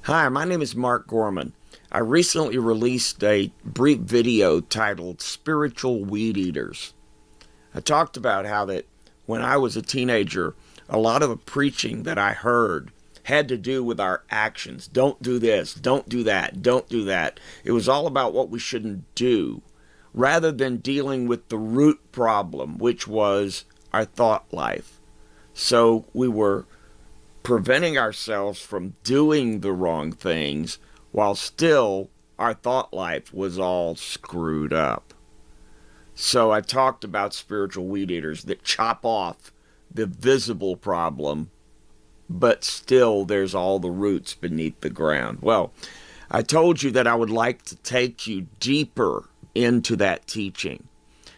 Hi, my name is Mark Gorman. I recently released a brief video titled Spiritual Weedeaters. I talked about how that when I was a teenager, a lot of the preaching that I heard had to do with our actions. Don't do this, don't do that, don't do that. It was all about what we shouldn't do, rather than dealing with the root problem, which was our thought life. So we were preventing ourselves from doing the wrong things while still our thought life was all screwed up. So I talked about spiritual weed eaters that chop off the visible problem, but still there's all the roots beneath the ground. Well, I told you that I would like to take you deeper into that teaching.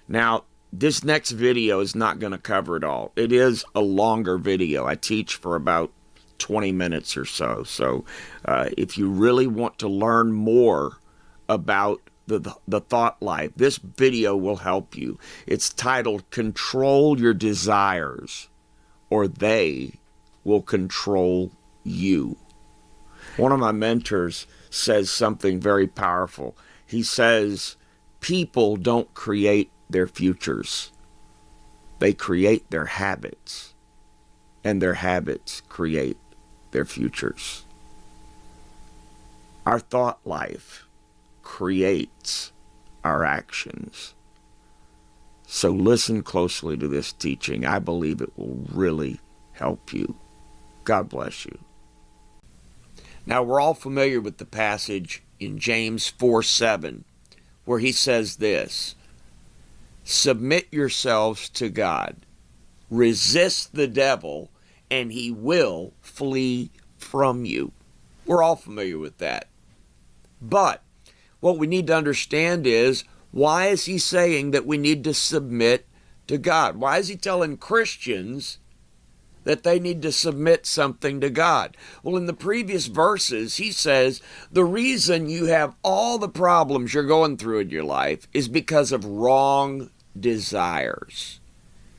Now, this next video is not going to cover it all. It is a longer video. I teach for about 20 minutes or so. So if you really want to learn more about the thought life, this video will help you. It's titled Control Your Desires, or They Will Control You. One of my mentors says something very powerful. He says, people don't create their futures. They create their habits, and their habits create their futures. Our thought life creates our actions. So listen closely to this teaching. I believe it will really help you. God bless you. Now, we're all familiar with the passage in James 4:7, where he says this: submit yourselves to God. Resist the devil, and he will flee from you. We're all familiar with that. But what we need to understand is, why is he saying that we need to submit to God? Why is he telling Christians that they need to submit something to God? Well, in the previous verses, he says the reason you have all the problems you're going through in your life is because of wrong desires.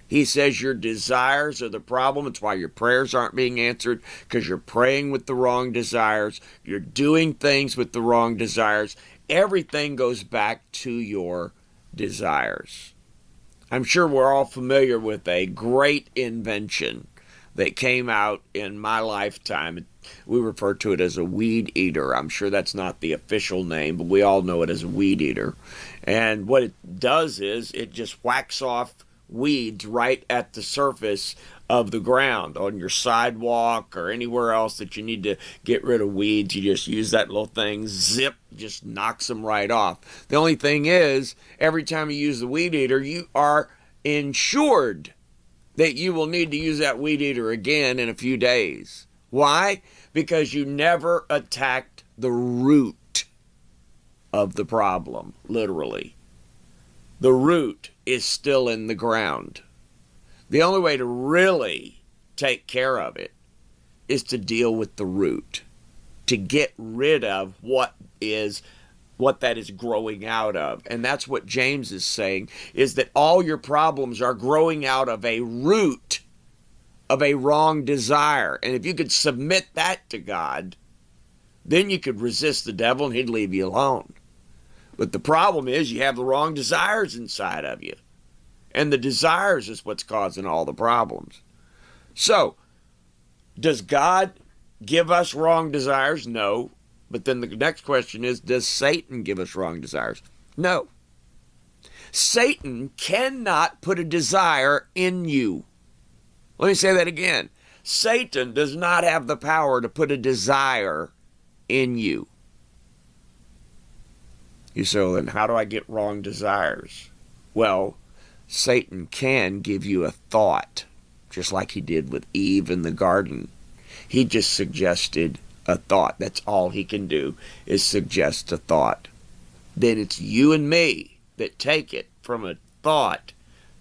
He says your desires are the problem. It's why your prayers aren't being answered, because you're praying with the wrong desires. You're doing things with the wrong desires. Everything goes back to your desires. I'm sure we're all familiar with a great invention that came out in my lifetime. We refer to it as a weed eater. I'm sure that's not the official name, but we all know it as a weed eater. And what it does is it just whacks off weeds right at the surface of the ground, on your sidewalk or anywhere else that you need to get rid of weeds. You just use that little thing, zip, just knocks them right off. The only thing is, every time you use the weed eater, you are insured that you will need to use that weed eater again in a few days. Why? Because you never attacked the root of the problem, literally. The root is still in the ground. The only way to really take care of it is to deal with the root, to get rid of what that is growing out of. And that's what James is saying, is that all your problems are growing out of a root of a wrong desire. And if you could submit that to God, then you could resist the devil and he'd leave you alone. But the problem is you have the wrong desires inside of you. And the desires is what's causing all the problems. So, does God give us wrong desires? No. But then the next question is, does Satan give us wrong desires? No. Satan cannot put a desire in you. Let me say that again. Satan does not have the power to put a desire in you. You say, well, then how do I get wrong desires? Well, Satan can give you a thought, just like he did with Eve in the garden. He just suggested a thought. That's all he can do, is suggest a thought. Then it's you and me that take it from a thought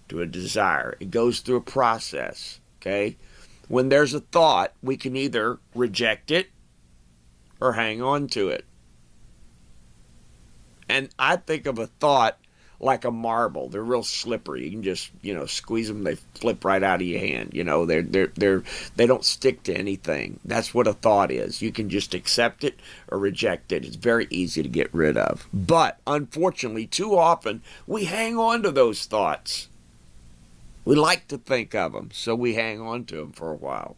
to a desire. It goes through a process, okay? When there's a thought, we can either reject it or hang on to it. And I think of a thought like a marble. They're real slippery. You can just, squeeze them, they flip right out of your hand. They don't stick to anything. That's what a thought is. You can just accept it or reject it. It's very easy to get rid of. But unfortunately, too often we hang on to those thoughts. We like to think of them, so we hang on to them for a while.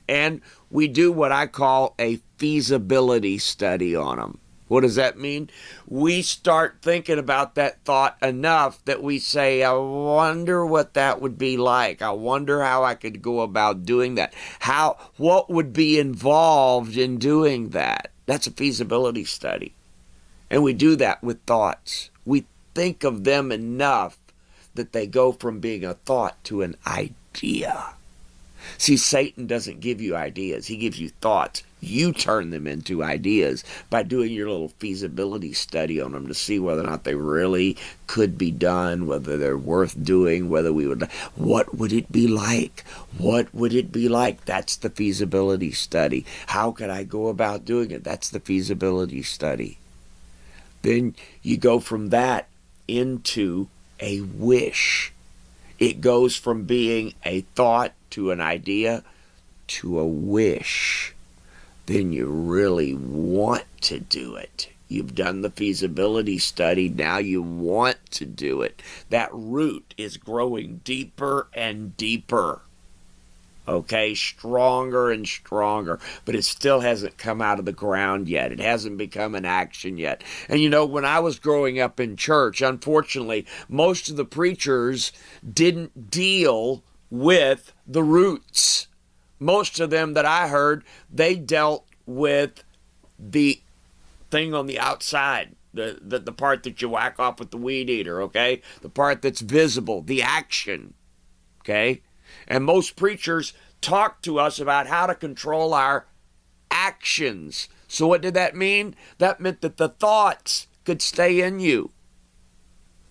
And we do what I call a feasibility study on them. What does that mean? We start thinking about that thought enough that we say, I wonder what that would be like. I wonder how I could go about doing that. What would be involved in doing that? That's a feasibility study. And we do that with thoughts. We think of them enough that they go from being a thought to an idea. See, Satan doesn't give you ideas. He gives you thoughts. You turn them into ideas by doing your little feasibility study on them to see whether or not they really could be done, whether they're worth doing, what would it be like? What would it be like? That's the feasibility study. How could I go about doing it? That's the feasibility study. Then you go from that into a wish. It goes from being a thought to an idea to a wish. Then you really want to do it. You've done the feasibility study. Now you want to do it. That root is growing deeper and deeper. Okay, stronger and stronger, but it still hasn't come out of the ground yet. It hasn't become an action yet. And when I was growing up in church, unfortunately, most of the preachers didn't deal with the roots. Most of them that I heard, they dealt with the thing on the outside, the part that you whack off with the weed eater, okay? The part that's visible, the action, okay? And most preachers talk to us about how to control our actions. So what did that mean? That meant that the thoughts could stay in you.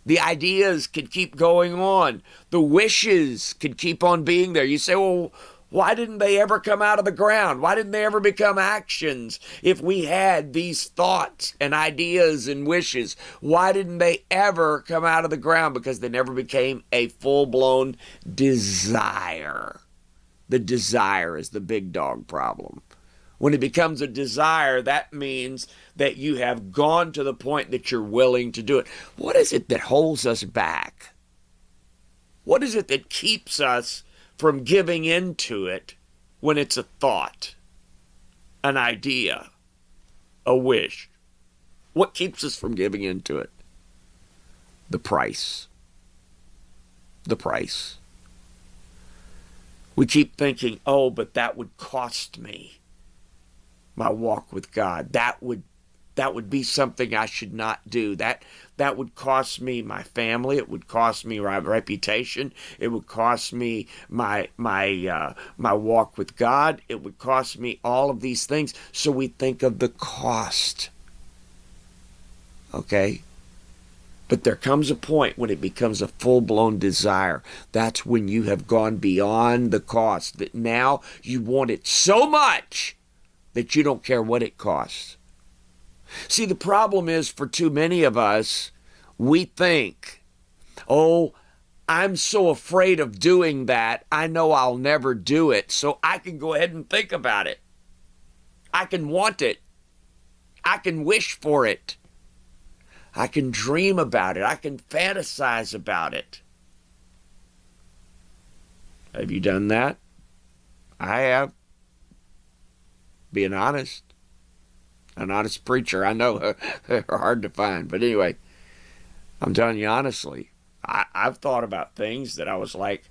The ideas could keep going on. The wishes could keep on being there. You say, well, why didn't they ever come out of the ground? Why didn't they ever become actions? If we had these thoughts and ideas and wishes, why didn't they ever come out of the ground? Because they never became a full-blown desire. The desire is the big dog problem. When it becomes a desire, that means that you have gone to the point that you're willing to do it. What is it that holds us back? What is it that keeps us from giving into it when it's a thought, an idea, a wish? What keeps us from giving into it? The price. The price. We keep thinking, oh, but that would cost me my walk with God. That would be something I should not do. That would cost me my family. It would cost me my reputation. It would cost me my walk with God. It would cost me all of these things. So we think of the cost. Okay? But there comes a point when it becomes a full-blown desire. That's when you have gone beyond the cost. That now you want it so much that you don't care what it costs. See, the problem is for too many of us, we think, oh, I'm so afraid of doing that, I know I'll never do it, so I can go ahead and think about it. I can want it. I can wish for it. I can dream about it. I can fantasize about it. Have you done that? I have. Being honest. An honest preacher. I know they're hard to find. But anyway, I'm telling you honestly, I've thought about things that I was like,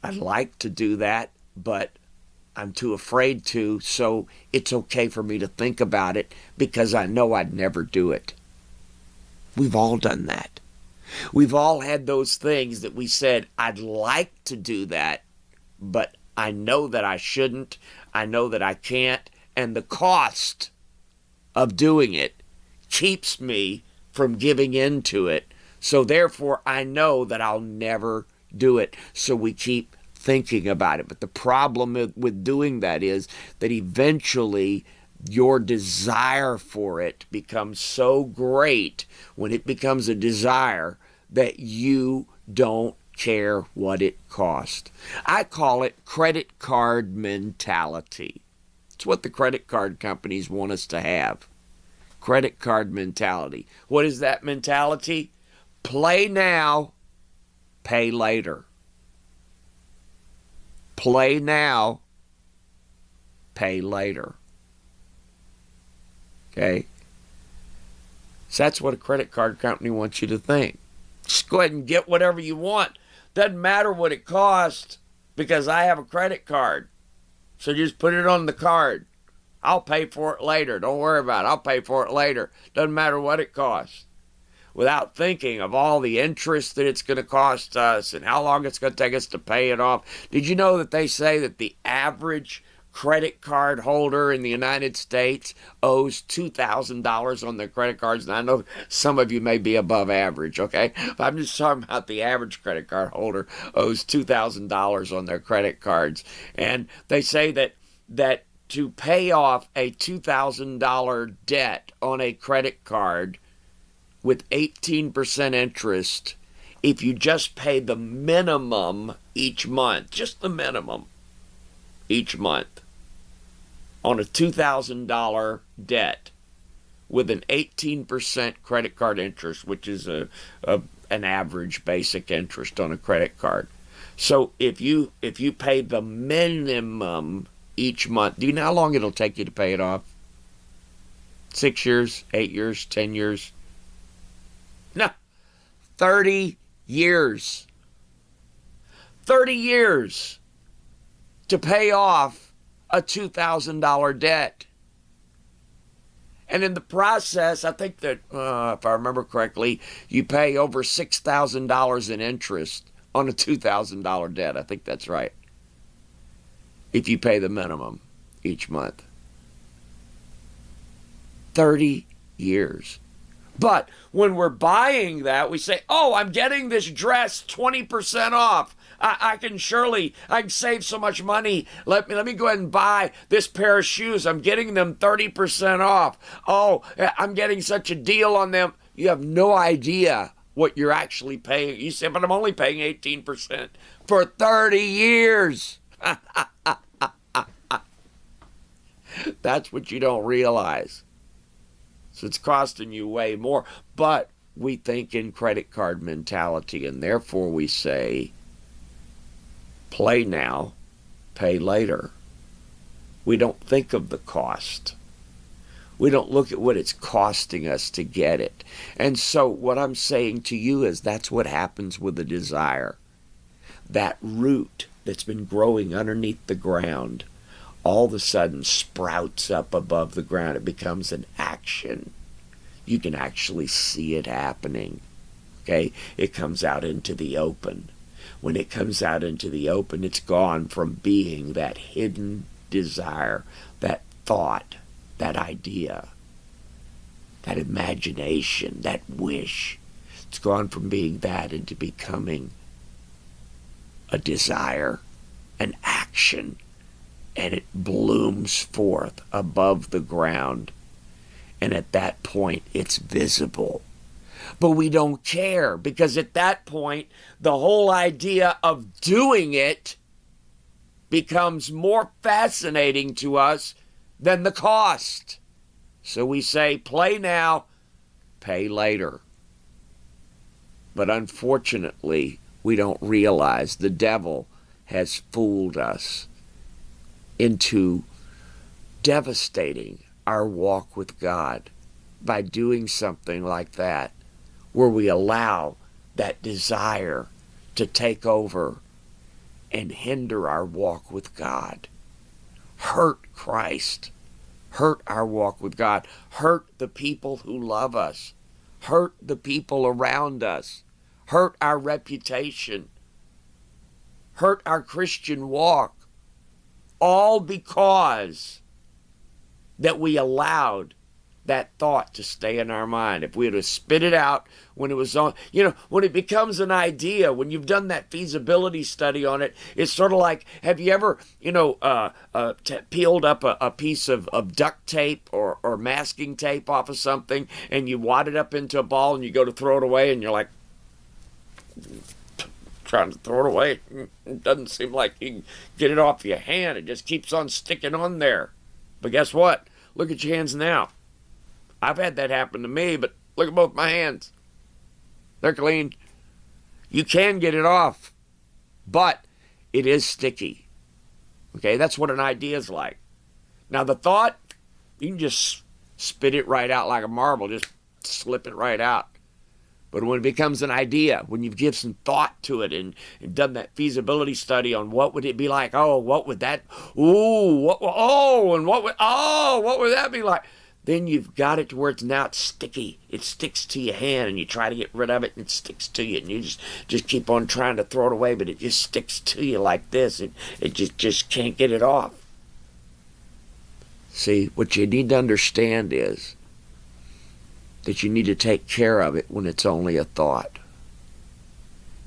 I'd like to do that, but I'm too afraid to, so it's okay for me to think about it because I know I'd never do it. We've all done that. We've all had those things that we said, I'd like to do that, but I know that I shouldn't. I know that I can't. And the cost of doing it keeps me from giving into it. So therefore, I know that I'll never do it. So we keep thinking about it. But the problem with doing that is that eventually your desire for it becomes so great when it becomes a desire that you don't care what it costs. I call it credit card mentality. It's what the credit card companies want us to have. Credit card mentality. What is that mentality? Play now, pay later. Play now, pay later. Okay? So that's what a credit card company wants you to think. Just go ahead and get whatever you want. Doesn't matter what it costs because I have a credit card. So just put it on the card. I'll pay for it later. Don't worry about it. I'll pay for it later. Doesn't matter what it costs. Without thinking of all the interest that it's going to cost us and how long it's going to take us to pay it off. Did you know that they say that the average credit card holder in the United States owes $2,000 on their credit cards? And I know some of you may be above average, okay? But I'm just talking about the average credit card holder owes $2,000 on their credit cards. And they say that to pay off a $2,000 debt on a credit card with 18% interest, if you just pay the minimum each month, just the minimum each month, on a $2,000 debt with an 18% credit card interest, which is an average basic interest on a credit card. So if you pay the minimum each month, do you know how long it'll take you to pay it off? 6 years, 8 years, 10 years? No, 30 years. 30 years to pay off a $2,000 debt. And in the process, I think that, if I remember correctly, you pay over $6,000 in interest on a $2,000 debt. I think that's right. If you pay the minimum each month. 30 years. But when we're buying that, we say, oh, I'm getting this dress 20% off. I can save so much money. Let me go ahead and buy this pair of shoes. I'm getting them 30% off. Oh, I'm getting such a deal on them. You have no idea what you're actually paying. You say, but I'm only paying 18% for 30 years. That's what you don't realize. So it's costing you way more. But we think in credit card mentality, and therefore we say, play now, pay later. We don't think of the cost. We don't look at what it's costing us to get it. And so what I'm saying to you is that's what happens with a desire. That root that's been growing underneath the ground all of a sudden sprouts up above the ground. It becomes an action. You can actually see it happening. Okay? It comes out into the open. When it comes out into the open, it's gone from being that hidden desire, that thought, that idea, that imagination, that wish. It's gone from being that into becoming a desire, an action, and it blooms forth above the ground. And at that point, it's visible. But we don't care, because at that point, the whole idea of doing it becomes more fascinating to us than the cost. So we say, play now, pay later. But unfortunately, we don't realize the devil has fooled us into devastating our walk with God by doing something like that, where we allow that desire to take over and hinder our walk with God, hurt Christ, hurt our walk with God, hurt the people who love us, hurt the people around us, hurt our reputation, hurt our Christian walk, all because that we allowed that thought to stay in our mind. If we had to spit it out when it was on, when it becomes an idea, when you've done that feasibility study on it, it's sort of like, have you ever, peeled up a piece of duct tape or masking tape off of something, and you wad it up into a ball and you go to throw it away and you're like, trying to throw it away. It doesn't seem like you can get it off your hand. It just keeps on sticking on there. But guess what? Look at your hands now. I've had that happen to me, but look at both my hands. They're clean. You can get it off, but it is sticky. Okay, that's what an idea is like. Now the thought, you can just spit it right out like a marble, just slip it right out. But when it becomes an idea, when you've given some thought to it and done that feasibility study on what would it be like, oh, what would that, what would that be like? Then you've got it to where it's sticky. It sticks to your hand, and you try to get rid of it, and it sticks to you, and you just keep on trying to throw it away, but it just sticks to you like this. It just can't get it off. See, what you need to understand is that you need to take care of it when it's only a thought.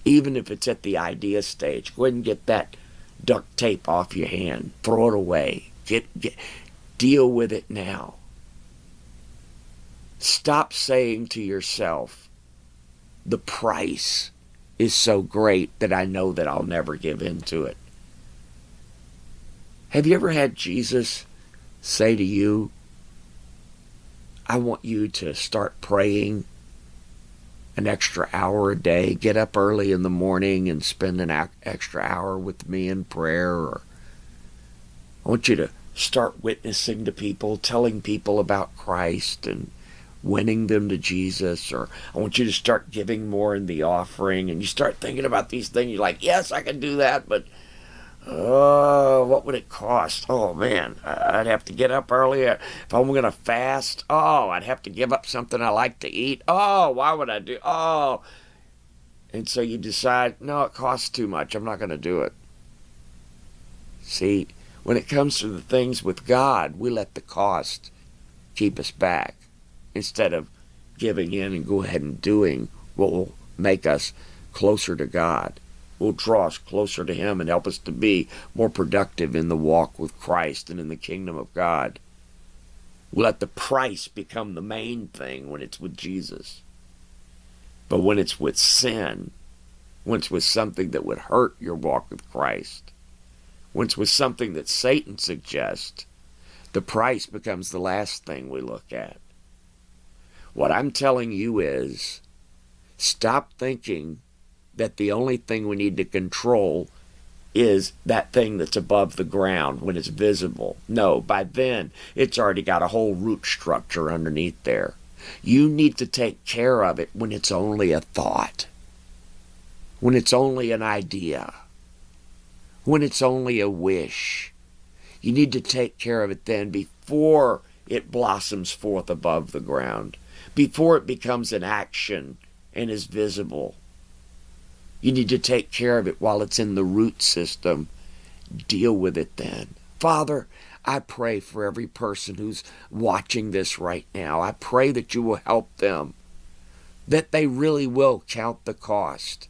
Even if it's at the idea stage, go ahead and get that duct tape off your hand. Throw it away. Deal with it now. Stop saying to yourself, the price is so great that I know that I'll never give in to it. Have you ever had Jesus say to you, I want you to start praying an extra hour a day. Get up early in the morning and spend an extra hour with me in prayer. Or I want you to start witnessing to people, telling people about Christ and winning them to Jesus. Or I want you to start giving more in the offering. And you start thinking about these things. You're like, yes, I can do that, but oh, what would it cost? Oh, man, I'd have to get up early. If I'm going to fast, oh, I'd have to give up something I like to eat. Oh, why would I do? Oh. And so you decide, no, it costs too much. I'm not going to do it. See, when it comes to the things with God, we let the cost keep us back instead of giving in and go ahead and doing what will make us closer to God. Will draw us closer to Him and help us to be more productive in the walk with Christ and in the kingdom of God. We'll let the price become the main thing when it's with Jesus. But when it's with sin, when it's with something that would hurt your walk with Christ, when it's with something that Satan suggests, the price becomes the last thing we look at. What I'm telling you is, stop thinking that the only thing we need to control is that thing that's above the ground when it's visible. No, by then, it's already got a whole root structure underneath there. You need to take care of it when it's only a thought, when it's only an idea, when it's only a wish. You need to take care of it then before it blossoms forth above the ground, before it becomes an action and is visible. You need to take care of it while it's in the root system. Deal with it then. Father, I pray for every person who's watching this right now. I pray that you will help them, that they really will count the cost.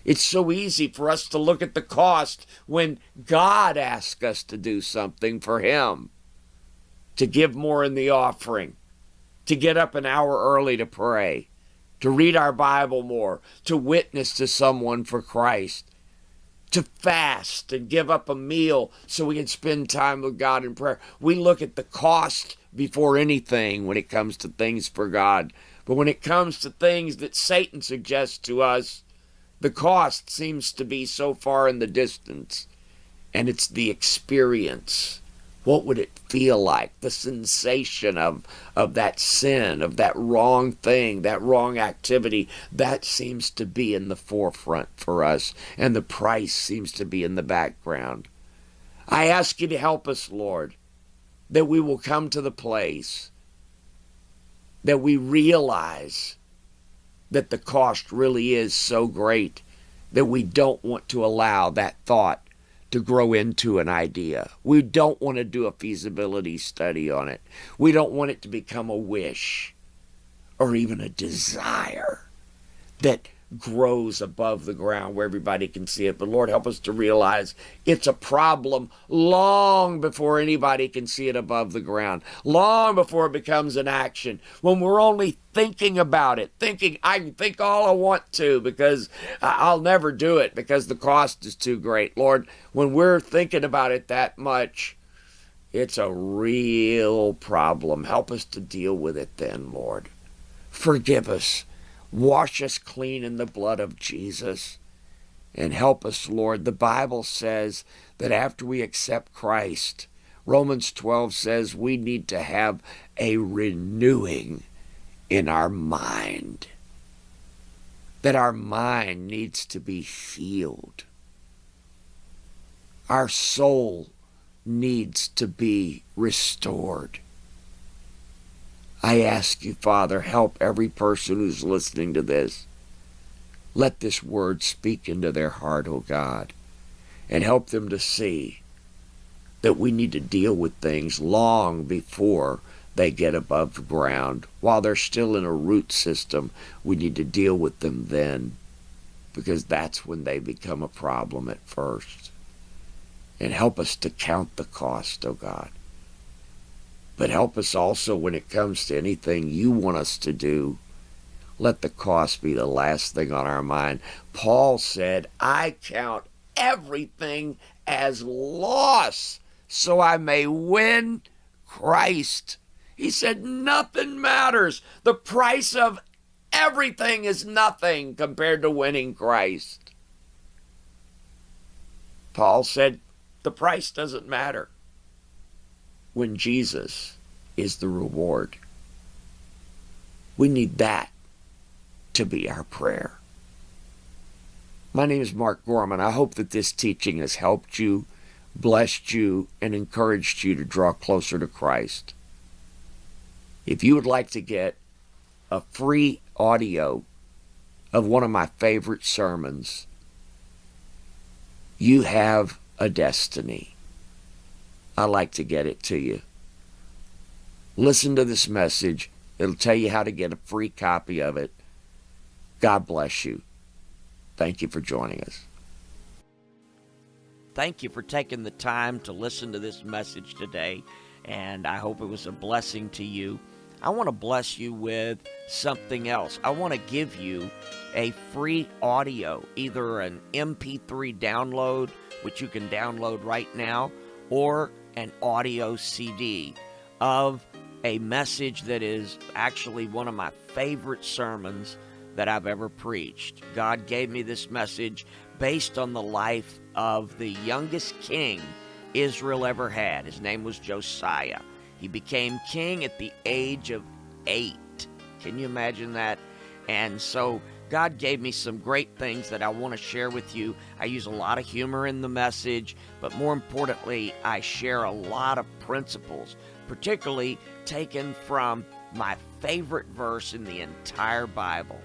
It's so easy for us to look at the cost when God asks us to do something for Him, to give more in the offering, to get up an hour early to pray, to read our Bible more, to witness to someone for Christ, to fast and give up a meal so we can spend time with God in prayer. We look at the cost before anything when it comes to things for God. But when it comes to things that Satan suggests to us, the cost seems to be so far in the distance. And it's the experience. What would it feel like? The sensation of that sin, of that wrong thing, that wrong activity, that seems to be in the forefront for us, and the price seems to be in the background. I ask you to help us, Lord, that we will come to the place that we realize that the cost really is so great that we don't want to allow that thought to grow into an idea. We don't want to do a feasibility study on it. We don't want it to become a wish or even a desire that grows above the ground where everybody can see it. But Lord, help us to realize it's a problem long before anybody can see it above the ground, long before it becomes an action. When we're only thinking about it, thinking, I can think all I want to because I'll never do it because the cost is too great. Lord, when we're thinking about it that much, it's a real problem. Help us to deal with it then, Lord. Forgive us. Wash us clean in the blood of Jesus. And help us, Lord. The Bible says that after we accept Christ, Romans 12 says we need to have a renewing in our mind. That our mind needs to be healed. Our soul needs to be restored. I ask you, Father, help every person who's listening to this. Let this word speak into their heart, oh God, and help them to see that we need to deal with things long before they get above the ground. While they're still in a root system, we need to deal with them then, because that's when they become a problem at first. And help us to count the cost, oh God. But help us also when it comes to anything you want us to do. Let the cost be the last thing on our mind. Paul said, I count everything as loss so I may win Christ. He said, nothing matters. The price of everything is nothing compared to winning Christ. Paul said, the price doesn't matter when Jesus is the reward. We need that to be our prayer. My name is Mark Gorman. I hope that this teaching has helped you, blessed you, and encouraged you to draw closer to Christ. If you would like to get a free audio of one of my favorite sermons, You Have a Destiny, I'd like to get it to you. Listen to this message. It'll tell you how to get a free copy of it. God bless you. Thank you for joining us. Thank you for taking the time to listen to this message today, and I hope it was a blessing to you. I want to bless you with something else. I want to give you a free audio, either an MP3 download, which you can download right now, or an audio CD of a message that is actually one of my favorite sermons that I've ever preached. God gave me this message based on the life of the youngest king Israel ever had. His name was Josiah. He became king at the age of 8. Can you imagine that? And so God gave me some great things that I want to share with you. I use a lot of humor in the message, but more importantly, I share a lot of principles, particularly taken from my favorite verse in the entire Bible,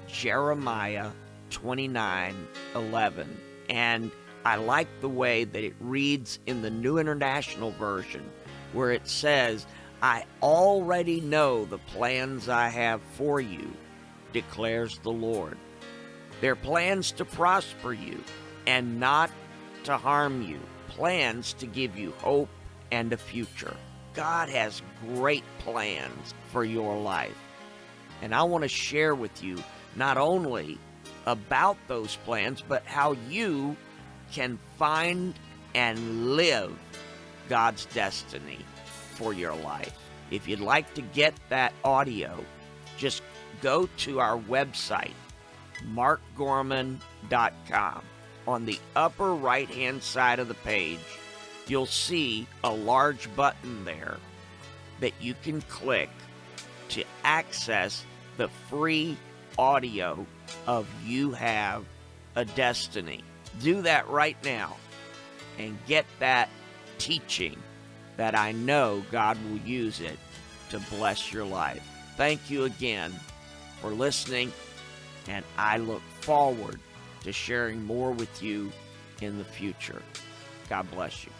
Jeremiah 29:11. And I like the way that it reads in the New International Version, where it says, I already know the plans I have for you, declares the Lord. They're plans to prosper you and not to harm you, plans to give you hope and a future. God has great plans for your life. And I want to share with you not only about those plans, but how you can find and live God's destiny for your life. If you'd like to get that audio, just go to our website, markgorman.com. On the upper right-hand side of the page, you'll see a large button there that you can click to access the free audio of You Have a Destiny. Do that right now and get that teaching that I know God will use it to bless your life. Thank you again for listening, and I look forward to sharing more with you in the future. God bless you.